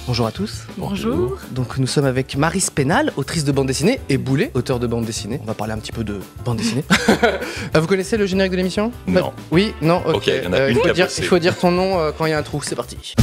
Bonjour à tous. Bonjour. Donc nous sommes avec Marie Spénal, autrice de bande dessinée, et Boulet, auteur de bande dessinée. On va parler un petit peu de bande dessinée. Vous connaissez le générique de l'émission? Non. Oui, non, ok. Il y en a une il faut dire ton nom quand il y a un trou, c'est parti.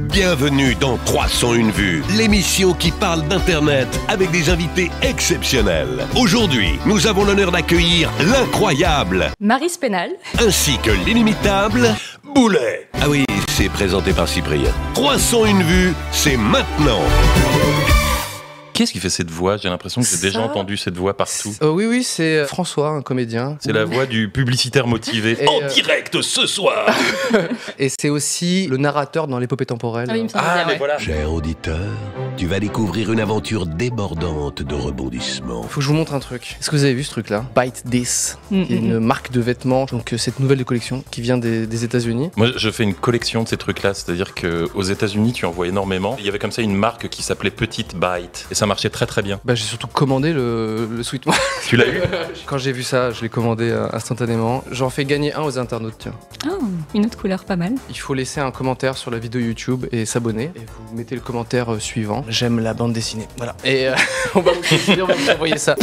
Bienvenue dans 301 vues, l'émission qui parle d'Internet avec des invités exceptionnels. Aujourd'hui, nous avons l'honneur d'accueillir l'incroyable, Marie Spénal. ainsi que l'inimitable Boulet. Ah oui, c'est présenté par Cyprien. 301 vues, c'est maintenant. Qu'est-ce qui fait cette voix? J'ai l'impression que j'ai déjà entendu cette voix partout. Oui, c'est François, un comédien. C'est la voix du publicitaire motivé. Et, En direct ce soir. Et c'est aussi le narrateur dans l'épopée temporelle. Ah oui, il me semble bien, mais ouais. voilà. Cher auditeur, tu vas découvrir une aventure débordante de rebondissements. Faut que je vous montre un truc. Est-ce que vous avez vu ce truc-là? Bite This, qui est une marque de vêtements, donc cette nouvelle collection qui vient des États-Unis. Moi, je fais une collection de ces trucs-là, c'est-à-dire qu'aux États-Unis, tu en vois énormément. Il y avait comme ça une marque qui s'appelait Petite Bite, et ça marchait très très bien. Bah, j'ai surtout commandé le sweat. Tu l'as eu? Quand j'ai vu ça, je l'ai commandé instantanément. J'en fais gagner un aux internautes, tiens. Oh, une autre couleur, pas mal. Il faut laisser un commentaire sur la vidéo YouTube et s'abonner. Et vous mettez le commentaire suivant. J'aime la bande dessinée. Voilà. Et on va vous envoyer ça.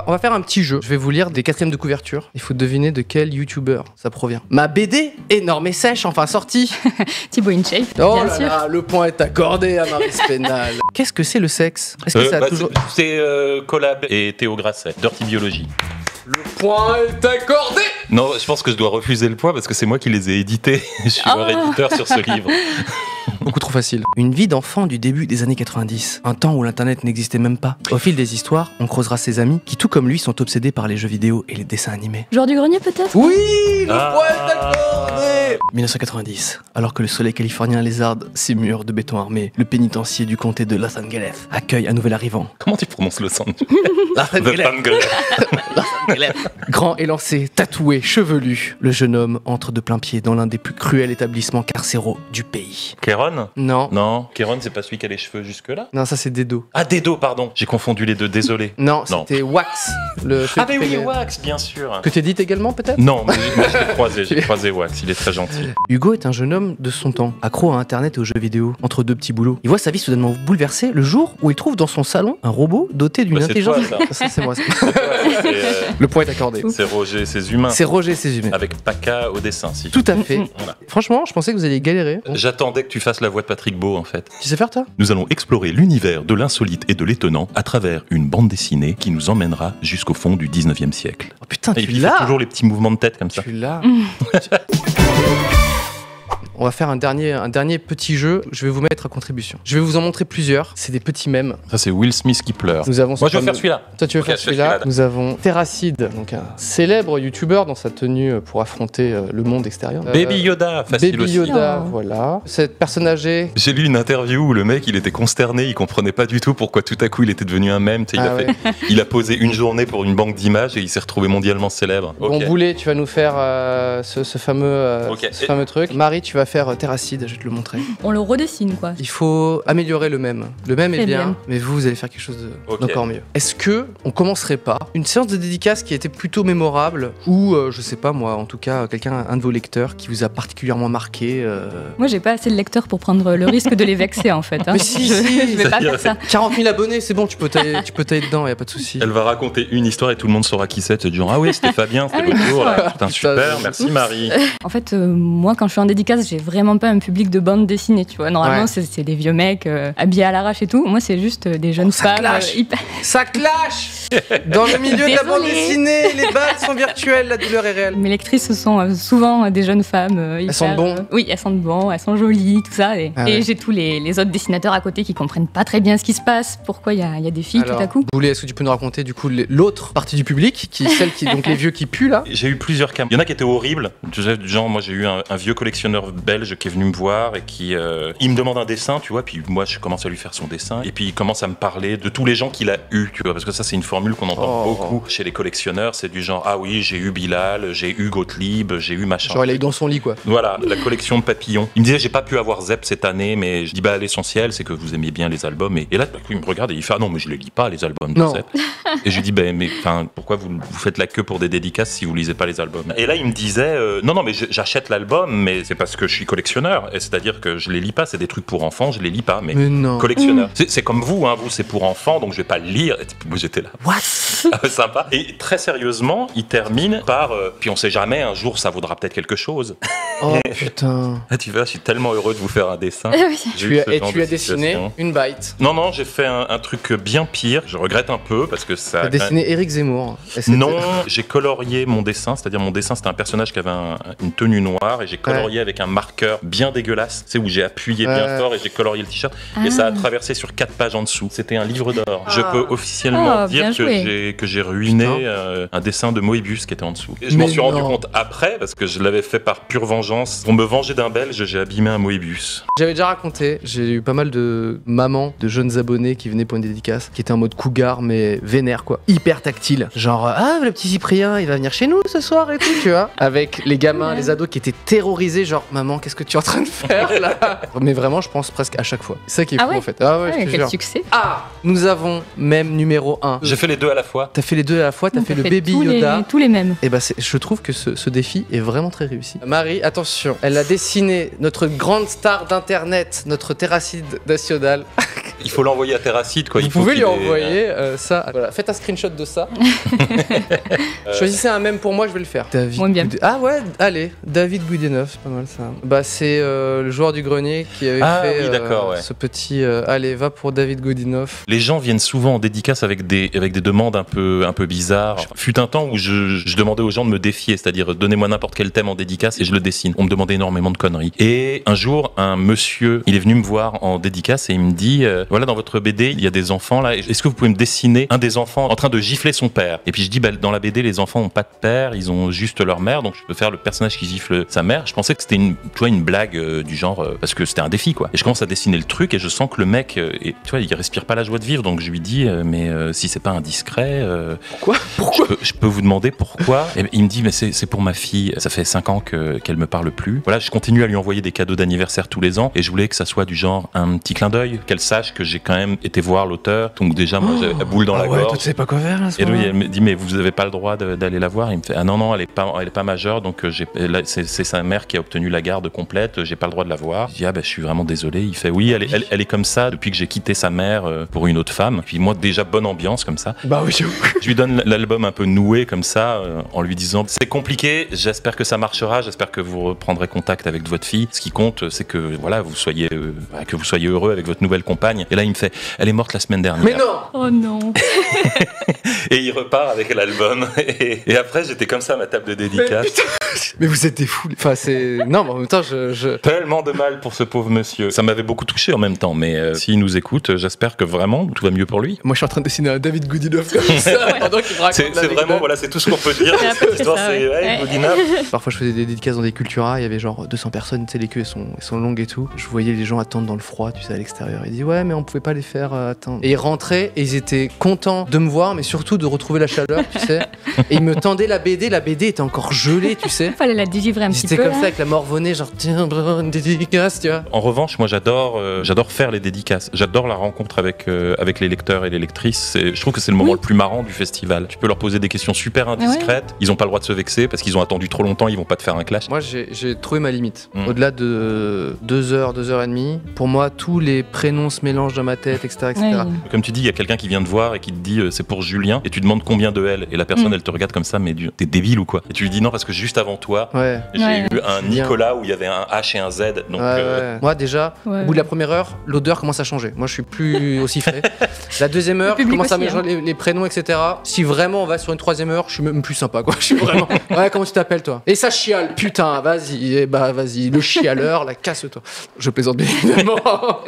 On va faire un petit jeu. Je vais vous lire des quatrièmes de couverture. Il faut deviner de quel YouTuber ça provient. Ma BD, énorme et sèche, enfin sortie. Thibaut InShape, Oh bien là sûr. là, le point est accordé à Marie Spénal. Qu'est-ce que c'est le sexe? Est-ce que ça a toujours... C'est Collab et Théo Grasset, Dirty Biology. Le point est accordé. Non, je pense que je dois refuser le point parce que c'est moi qui les ai édités. Je suis leur éditeur sur ce livre. Beaucoup trop facile. Une vie d'enfant du début des années 90. Un temps où l'internet n'existait même pas. Au fil des histoires, on creusera ses amis qui, tout comme lui, sont obsédés par les jeux vidéo et les dessins animés. Joueur du grenier, peut-être? Oui, le point est accordé. 1990, alors que le soleil californien lézarde ses murs de béton armé, le pénitencier du comté de Los Angeles accueille un nouvel arrivant. Comment tu prononces Los Angeles? Los Angeles. Grand élancé, tatoué, chevelu, le jeune homme entre de plein pied dans l'un des plus cruels établissements carcéraux du pays. Kéron? Non. Non, Kéron, c'est pas celui qui a les cheveux jusque-là? Non, ça c'est Dedo. Ah, Dedo, pardon. J'ai confondu les deux, désolé. Non, c'était Wax. Le Ah, mais oui, Wax, bien sûr. Que t'édites également peut-être? Non, mais moi j'ai croisé Wax, il est très gentil. Hugo est un jeune homme de son temps, accro à internet et aux jeux vidéo, entre deux petits boulots. Il voit sa vie soudainement bouleversée le jour où il trouve dans son salon un robot doté d'une Bah, intelligence... c'est toi, Ça, c'est moi. Ça. C'est Le point est accordé. Roger et ses humains. C'est Roger et ses humains. Avec Paca au dessin, si. Tout à fait. Voilà. Franchement, je pensais que vous alliez galérer. J'attendais que tu fasses la voix de Patrick Beau, en fait. Tu sais faire, toi? Nous allons explorer l'univers de l'insolite et de l'étonnant à travers une bande dessinée qui nous emmènera jusqu'au fond du 19e siècle. Oh putain, Et tu il fait l'as. toujours les petits mouvements de tête comme ça. Tu l'as. On va faire un dernier petit jeu. Je vais vous mettre à contribution. Je vais vous en montrer plusieurs. C'est des petits mèmes. Ça, c'est Will Smith qui pleure. Nous avons Moi, je vais faire celui-là. Toi, tu veux Ok, faire je fais celui-là. celui-là. Nous avons Terracide, donc un célèbre youtubeur dans sa tenue pour affronter le monde extérieur. Baby Yoda, facile Baby aussi. Yoda, Oh. voilà. Cette personne âgée. J'ai lu une interview où le mec, il était consterné, il comprenait pas du tout pourquoi tout à coup il était devenu un mème. Tu sais, il a posé une journée pour une banque d'images et il s'est retrouvé mondialement célèbre. Bon, Ok. Boulet, tu vas nous faire ce fameux, Ok. ce fameux truc. Marie, tu vas faire Terracide, je vais te le montrer. On le redessine, quoi. Il faut améliorer le mème. Le mème est Très bien, bien. mais vous allez faire quelque chose Ok. d'encore mieux. Est-ce que on commencerait pas une séance de dédicace qui a été plutôt mémorable ou je sais pas moi, en tout cas un de vos lecteurs qui vous a particulièrement marqué Moi, j'ai pas assez de lecteurs pour prendre le risque de les vexer, en fait. Hein. Mais si, je vais pas faire ça. 40 000 abonnés, c'est bon, tu peux tailler dedans, y a pas de souci. Elle va raconter une histoire et tout le monde saura qui c'est. C'est du genre, ah oui, c'était Fabien, c'était Ah oui, l'autre jour. Là. d'accord. Putain, Putain, super, merci Marie. En fait, moi, quand je suis en dédicace, j'ai vraiment pas un public de bande dessinée, tu vois. Normalement, Ouais. c'est des vieux mecs habillés à l'arrache et tout. Moi, c'est juste des jeunes ça femmes clash. hyper... Ça clash. Dans le milieu de la bande Désolée. dessinée, les balles sont virtuelles, la douleur est réelle. Mes lectrices sont souvent des jeunes femmes hyper... sentent bon. Oui, elles sentent bon, elles sont jolies, tout ça. Et, Ah et ouais. j'ai tous les autres dessinateurs à côté qui comprennent pas très bien ce qui se passe, pourquoi il y a des filles Alors, tout à coup. Boulet, est-ce que tu peux nous raconter du coup l'autre partie du public, donc les vieux qui puent là? J'ai eu plusieurs cas. Il y en a qui étaient horribles. Tu sais, du genre, moi j'ai eu un vieux collectionneur belge qui est venu me voir et qui il me demande un dessin, tu vois, puis moi je commence à lui faire son dessin et puis il commence à me parler de tous les gens qu'il a eu, tu vois, parce que ça c'est une formule qu'on entend Oh. beaucoup chez les collectionneurs, c'est du genre ah oui, j'ai eu Bilal, j'ai eu Gottlieb, j'ai eu machin. Genre il a eu dans son lit quoi. Voilà, la collection de papillons. Il me disait j'ai pas pu avoir Zep cette année, mais je dis bah l'essentiel c'est que vous aimiez bien les albums et là tout à coup, il me regarde et il fait ah non mais je les lis pas les albums de Non. Zep. Et je lui dis, mais pourquoi vous faites la queue pour des dédicaces si vous lisez pas les albums? Et là, il me disait, non, mais j'achète l'album, mais c'est parce que je suis collectionneur. Et c'est-à-dire que je les lis pas, c'est des trucs pour enfants, je les lis pas, mais non. collectionneur. C'est comme vous, hein, vous c'est pour enfants, donc je vais pas le lire. Et moi j'étais là. What? Sympa. Et très sérieusement, il termine par, puis on sait jamais, un jour ça vaudra peut-être quelque chose. Oh putain. Ah, tu vois, je suis tellement heureux de vous faire un dessin. Tu as dessiné une bite. Non, j'ai fait un truc bien pire. Je regrette un peu parce que ça. T'as dessiné Éric Zemmour. Non, j'ai colorié mon dessin. C'est-à-dire mon dessin, c'était un personnage qui avait une tenue noire et j'ai colorié avec un marqueur bien dégueulasse. C'est où j'ai appuyé bien fort et j'ai colorié le t-shirt et ça a traversé sur 4 pages en dessous. C'était un livre d'or. Je peux officiellement dire que j'ai ruiné un dessin de Moebius qui était en dessous. Et je m'en suis rendu compte après parce que je l'avais fait par pure vengeance. Pour me venger d'un Belge, j'ai abîmé un Moebius. J'avais déjà raconté, j'ai eu pas mal de mamans, de jeunes abonnés qui venaient pour une dédicace, qui étaient en mode cougar mais vénère quoi, hyper tactile. Genre le petit Cyprien il va venir chez nous ce soir et tout, tu vois. Avec les gamins, les ados qui étaient terrorisés, genre maman qu'est-ce que tu es en train de faire là? Mais vraiment je pense presque à chaque fois. C'est ça qui est fou en fait. Ah ouais, je te quel jure. succès. Nous avons même numéro 1. J'ai fait les deux à la fois. T'as fait les deux à la fois, t'as fait le baby Yoda. Tous les mêmes. Et je trouve que ce défi est vraiment très réussi. Marie, attention, elle a dessiné notre grande star d'internet, notre Terracide national. Il faut l'envoyer à Terracide quoi. Vous pouvez lui envoyer ça. Voilà, faites un screenshot de ça. Choisissez un mème pour moi, je vais le faire. David. Moi bien. Ah ouais, allez, David Goudinov, c'est pas mal ça. Bah c'est le joueur du grenier qui avait fait ce petit. Allez, va pour David Goudinov. Les gens viennent souvent en dédicace avec des demandes un peu bizarres. Fut un temps où je demandais aux gens de me défier, c'est-à-dire donnez-moi n'importe quel thème en dédicace et je le dessine. On me demandait énormément de conneries. Et un jour, un monsieur, il est venu me voir en dédicace et il me dit voilà, dans votre BD, il y a des enfants là. Est-ce que vous pouvez me dessiner un des enfants en train de gifler son père? Et puis je dis dans la BD, les enfants n'ont pas de père, ils ont juste leur mère, donc je peux faire le personnage qui gifle sa mère. Je pensais que c'était une blague du genre parce que c'était un défi quoi. Et je commence à dessiner le truc et je sens que le mec, tu vois, il respire pas la joie de vivre, donc je lui dis mais si c'est pas indiscret, pourquoi je peux vous demander pourquoi? Et il me dit mais c'est pour ma fille, ça fait 5 ans qu'elle me parle plus. Voilà, je continue à lui envoyer des cadeaux d'anniversaire tous les ans et je voulais que ça soit du genre un petit clin d'œil, qu'elle sache que j'ai quand même été voir l'auteur, donc déjà moi j'avais la boule dans la gorge. Toi, tu sais pas quoi faire là. Et lui elle me dit mais vous avez pas le droit d'aller la voir. Il me fait ah non elle est pas majeure, donc c'est sa mère qui a obtenu la garde complète, j'ai pas le droit de la voir. Je dis je suis vraiment désolé. Il fait oui elle est comme ça depuis que j'ai quitté sa mère pour une autre femme. Puis moi déjà bonne ambiance comme ça. Bah oui. Je lui donne l'album un peu noué comme ça en lui disant c'est compliqué, j'espère que ça marchera, j'espère que vous reprendrez contact avec votre fille. Ce qui compte c'est que voilà vous soyez heureux avec votre nouvelle compagne. Et là il me fait elle est morte la semaine dernière. Mais non. Oh non. Et il repart avec l'album et après j'étais comme ça à ma table de dédicace. Mais vous êtes des fous. Enfin c'est non mais en même temps tellement de mal pour ce pauvre monsieur. Ça m'avait beaucoup touché en même temps, mais s'il nous écoute, j'espère que vraiment tout va mieux pour lui. Moi je suis en train de dessiner un David Goudinov comme ça pendant qu'il me raconte. C'est vraiment voilà, c'est tout ce qu'on peut dire. Cette histoire c'est Goudinov. Parfois je faisais des dédicaces dans des Cultura, il y avait genre 200 personnes, tu sais les queues elles sont longues et tout. Je voyais les gens attendre dans le froid, tu sais à l'extérieur. Il dit ouais mais on pouvait pas les faire attendre. Et ils rentraient et ils étaient contents de me voir mais surtout de retrouver la chaleur, tu sais. Et ils me tendaient la BD était encore gelée, tu sais. Fallait la délivrer un petit peu. C'était comme ça avec la morvonnée, genre tiens, une dédicace, tu vois. En revanche, moi j'adore faire les dédicaces. J'adore la rencontre avec les lecteurs et les lectrices. Je trouve que c'est le moment le plus marrant du festival. Tu peux leur poser des questions super indiscrètes. Ils ont pas le droit de se vexer parce qu'ils ont attendu trop longtemps, ils vont pas te faire un clash. Moi j'ai trouvé ma limite. Au-delà de 2 heures, 2 heures et demie, pour moi tous les prénoms se mélangent dans ma tête, etc. Comme tu dis, il y a quelqu'un qui vient te voir et qui te dit c'est pour Julien et tu demandes combien de L et la personne elle te regarde comme ça mais t'es débile ou quoi? Et tu lui dis non parce que juste avant toi j'ai eu un Nicolas où il y a un H et un Z. Donc, moi déjà, au bout de la première heure, l'odeur commence à changer. Moi je suis plus aussi frais. La deuxième heure, je commence à mélanger les prénoms, etc. Si vraiment on va sur une troisième heure, je suis même plus sympa quoi. Je suis vraiment. Ouais, comment tu t'appelles toi? Et ça chiale, putain, vas-y, vas-y, le chialeur, la casse-toi. Je plaisante bien évidemment.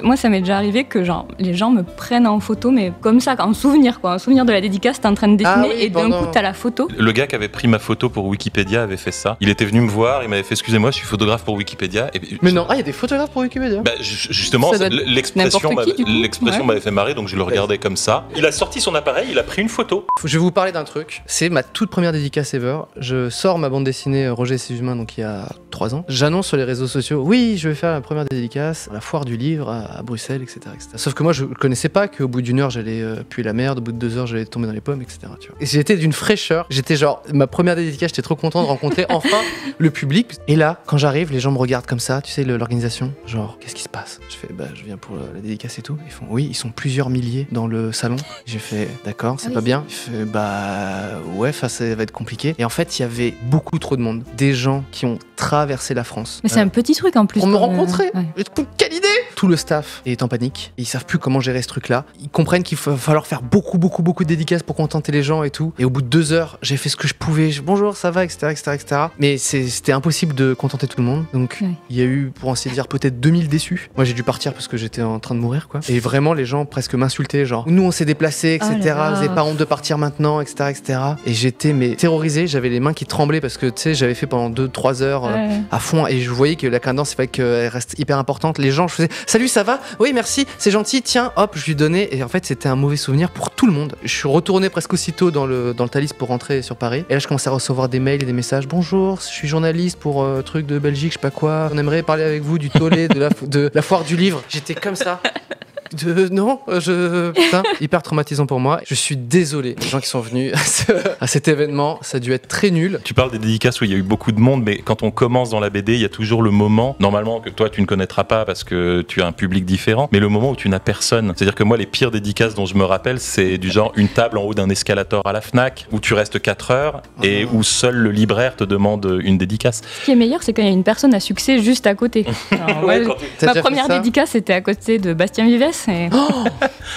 Moi ça m'est déjà arrivé que genre les gens me prennent en photo, mais comme ça, en souvenir quoi, un souvenir de la dédicace, t'es en train de dessiner et d'un coup t'as la photo. Le gars qui avait pris ma photo pour Wikipédia avait fait ça. pas. Il était venu me voir, il m'avait fait excusez-moi, je suis photographe pour Wikipédia. Et Mais non, il y a des photographes pour Wikipédia. Bah, justement, Ça doit être l'expression n'importe qui, du coup. m'avait fait marrer, donc je le regardais comme ça. Il a sorti son appareil, il a pris une photo. Je vais vous parler d'un truc. C'est ma toute première dédicace ever. Je sors ma bande dessinée Roger et ses humains, donc il y a 3 ans. J'annonce sur les réseaux sociaux, oui, je vais faire la première dédicace à la foire du livre à Bruxelles, etc., etc. Sauf que moi, je connaissais pas qu'au bout d'1 heure, j'allais puer la merde, au bout de 2 heures, j'allais tomber dans les pommes, etc. Tu vois. Et j'étais d'une fraîcheur. J'étais genre, ma première dédicace, j'étais trop content de rencontrer enfin le public. Et là, quand j'arrive, les gens me regardent comme ça, tu sais, l'organisation, genre, qu'est-ce qui se passe? Je fais, bah, je viens pour la dédicace et tout. Ils font, oui, ils sont plusieurs milliers dans le salon. J'ai fait, d'accord, c'est pas bien. Il fait, bah, ouais, ça va être compliqué. Et en fait, il y avait beaucoup trop de monde. Des gens qui ont traversé la France. Mais c'est un petit truc en plus. Pour me rencontrer. Ouais. Quelle idée! Tout le staff est en panique. Ils savent plus comment gérer ce truc-là. Ils comprennent qu'il va falloir faire beaucoup de dédicaces pour contenter les gens et tout. Et au bout de 2 heures, j'ai fait ce que je pouvais. Bonjour, ça va, etc., etc., etc. Mais c'était impossible de contenter tout le monde. Donc, il y a eu, pour ainsi dire, peut-être 2000 déçus. Moi, j'ai dû partir parce que j'étais en train de mourir, quoi. Et vraiment, les gens presque m'insultaient, genre, nous, on s'est déplacés, etc. Oh là là. Vous n'avez pas honte de partir maintenant, etc., etc. Et j'étais, mais terrorisé. J'avais les mains qui tremblaient parce que, tu sais, j'avais fait pendant 2-3 heures à fond. Et je voyais que la cadence, c'est vrai qu'elle reste hyper importante. Les gens, je faisais, salut, ça va? Oui, merci, c'est gentil, tiens, hop, je lui donnais. Et en fait, c'était un mauvais souvenir pour tout le monde. Je suis retourné presque aussitôt dans le Thalys pour rentrer sur Paris. Et là, je commençais à recevoir des mails et des messages. Bonjour, je suis journaliste pour truc de Belgique, je sais pas quoi. On aimerait parler avec vous du tollé, de la foire du livre. J'étais comme ça. Non, putain, hyper traumatisant pour moi. Je suis désolé, les gens qui sont venus à cet événement, ça a dû être très nul. Tu parles des dédicaces où il y a eu beaucoup de monde, mais quand on commence dans la BD, il y a toujours le moment, normalement que toi tu ne connaîtras pas parce que tu as un public différent, mais le moment où tu n'as personne. C'est-à-dire que moi, les pires dédicaces dont je me rappelle, c'est du genre une table en haut d'un escalator à la Fnac, où tu restes 4 heures et où seul le libraire te demande une dédicace. Ce qui est meilleur, c'est quand il y a une personne à succès juste à côté. Alors, Ouais, moi, quand ma première dédicace, c'était à côté de Bastien Vives. Et...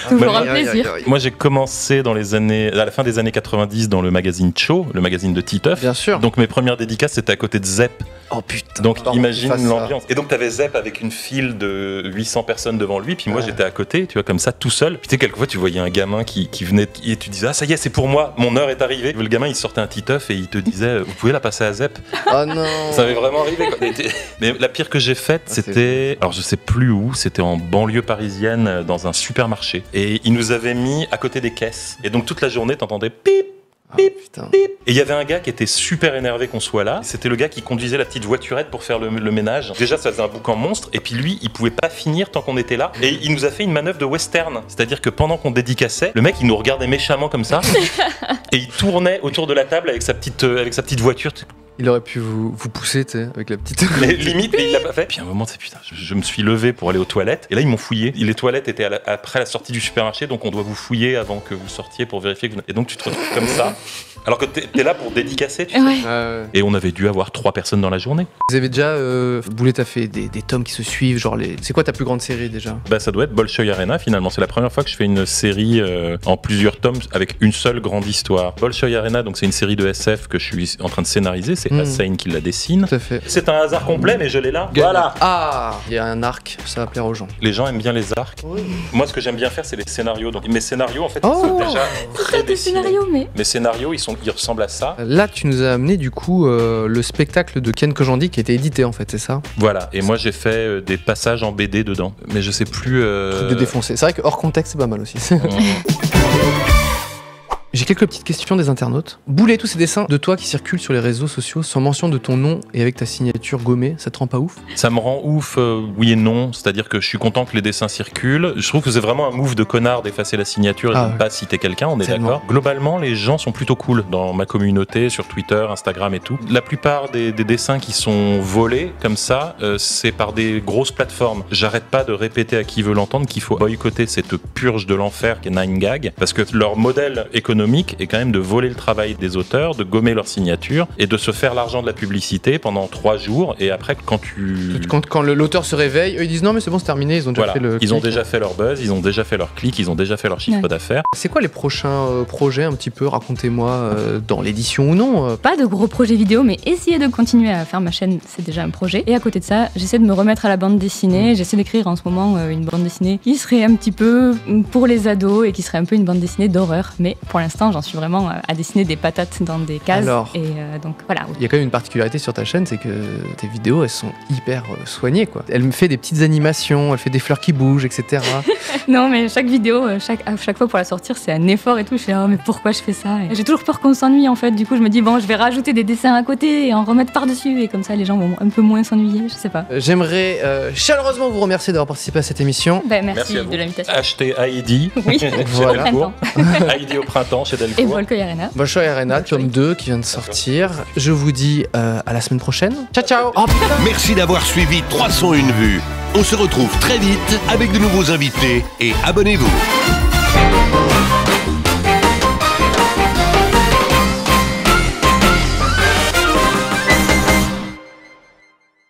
toujours un plaisir. Moi, j'ai commencé à la fin des années 90 dans le magazine Cho, le magazine de Titeuf. Bien sûr. Donc mes premières dédicaces, c'était à côté de Zep. Oh putain. Donc Pardon, imagine qu'il fasse l'ambiance. Et donc t'avais Zep avec une file de 800 personnes devant lui, puis moi j'étais à côté, tu vois, comme ça, tout seul. Puis tu sais, quelquefois tu voyais un gamin qui venait et tu disais, ah ça y est, c'est pour moi, mon heure est arrivée. Le gamin il sortait un Titeuf et il te disait, vous pouvez la passer à Zep. Oh non. Ça m'est vraiment arrivé, quoi. Mais la pire que j'ai faite, c'était, alors je sais plus où, c'était en banlieue parisienne, dans un supermarché. Et ils nous avaient mis à côté des caisses. Et donc toute la journée, t'entendais pip, pip, putain. pip. Et il y avait un gars qui était super énervé qu'on soit là. C'était le gars qui conduisait la petite voiturette pour faire le ménage. Déjà, ça faisait un boucan monstre. Et puis lui, il pouvait pas finir tant qu'on était là. Et il nous a fait une manœuvre de western. C'est-à-dire que pendant qu'on dédicaçait, le mec, il nous regardait méchamment comme ça. Et il tournait autour de la table avec sa petite voiture. Il aurait pu vous pousser, tu sais, avec la petite. Mais limite, mais il l'a pas fait. Puis à un moment, c'est putain, je me suis levé pour aller aux toilettes. Et là, ils m'ont fouillé. Les toilettes étaient après la sortie du supermarché, donc on doit vous fouiller avant que vous sortiez pour vérifier que vous... Et donc tu te retrouves comme ça, alors que t'es là pour dédicacer, tu sais. Ouais. Et on avait dû avoir 3 personnes dans la journée. Vous avez déjà, Boulet, t'as fait des tomes qui se suivent, genre C'est quoi ta plus grande série déjà? Bah ça doit être Bolshoi Arena finalement. C'est la première fois que je fais une série en plusieurs tomes avec une seule grande histoire. Bolshoi Arena, donc c'est une série de SF que je suis en train de scénariser. C'est Hussein qui la dessine. Tout à fait. C'est un hasard complet, mais je l'ai là. Voilà. Ah, il y a un arc, ça va plaire aux gens. Les gens aiment bien les arcs. Oui. Moi, ce que j'aime bien faire, c'est les scénarios. Donc mes scénarios, en fait, Oh. ils sont déjà Très des scénarios, mais... Mes scénarios, ils ressemblent à ça. Là, tu nous as amené du coup le spectacle de Ken Kojandi qui a été édité en fait, c'est ça? Voilà. Et moi, j'ai fait des passages en BD dedans. Mais je sais plus. Truc de défoncer. C'est vrai que hors contexte, c'est pas mal aussi. J'ai quelques petites questions des internautes. Boulet, tous ces dessins de toi qui circulent sur les réseaux sociaux sans mention de ton nom et avec ta signature gommée, ça te rend pas ouf? Ça me rend ouf, oui et non. C'est-à-dire que je suis content que les dessins circulent. Je trouve que c'est vraiment un move de connard d'effacer la signature et de ne pas citer quelqu'un, on est d'accord. Globalement, les gens sont plutôt cool dans ma communauté, sur Twitter, Instagram et tout. La plupart des dessins qui sont volés comme ça, c'est par des grosses plateformes. J'arrête pas de répéter à qui veut l'entendre qu'il faut boycotter cette purge de l'enfer qu'est 9gag, parce que leur modèle économique est quand même de voler le travail des auteurs, de gommer leur signature et de se faire l'argent de la publicité pendant 3 jours. Et après, quand l'auteur se réveille, eux ils disent non mais c'est bon, c'est terminé, ils ont déjà fait le clic. Ils ont déjà fait leur buzz, ils ont déjà fait leur clic, ils ont déjà fait leur chiffre d'affaires. C'est quoi les prochains projets un petit peu? Racontez-moi, dans l'édition ou non. Pas de gros projets vidéo, mais essayer de continuer à faire ma chaîne, c'est déjà un projet. Et à côté de ça, j'essaie de me remettre à la bande dessinée. J'essaie d'écrire en ce moment une bande dessinée qui serait un petit peu pour les ados et qui serait un peu une bande dessinée d'horreur. Mais pour l'instant, l'instant, j'en suis vraiment à dessiner des patates dans des cases. Alors, et donc voilà. il y a quand même une particularité sur ta chaîne, c'est que tes vidéos, elles sont hyper soignées, quoi. Elle me fait des petites animations, elle fait des fleurs qui bougent, etc. Non, mais chaque vidéo, à chaque fois pour la sortir, c'est un effort et tout. Je fais, oh, mais pourquoi je fais ça? Et j'ai toujours peur qu'on s'ennuie, en fait. Du coup, je me dis, bon, je vais rajouter des dessins à côté et en remettre par-dessus. Et comme ça, les gens vont un peu moins s'ennuyer, je sais pas. J'aimerais chaleureusement vous remercier d'avoir participé à cette émission. Ben, merci à vous. de l'invitation. Achetez Heidi Oui, chez Voilà. Delcourt. Heidi au printemps chez Et Delcourt. Bolshoi Arena. Bolshoi Arena, tome 2 qui vient de sortir. Je vous dis à la semaine prochaine. Ciao, ciao. Oh, putain. Merci d'avoir suivi 301 vues. On se retrouve très vite avec de nouveaux invités et abonnez-vous.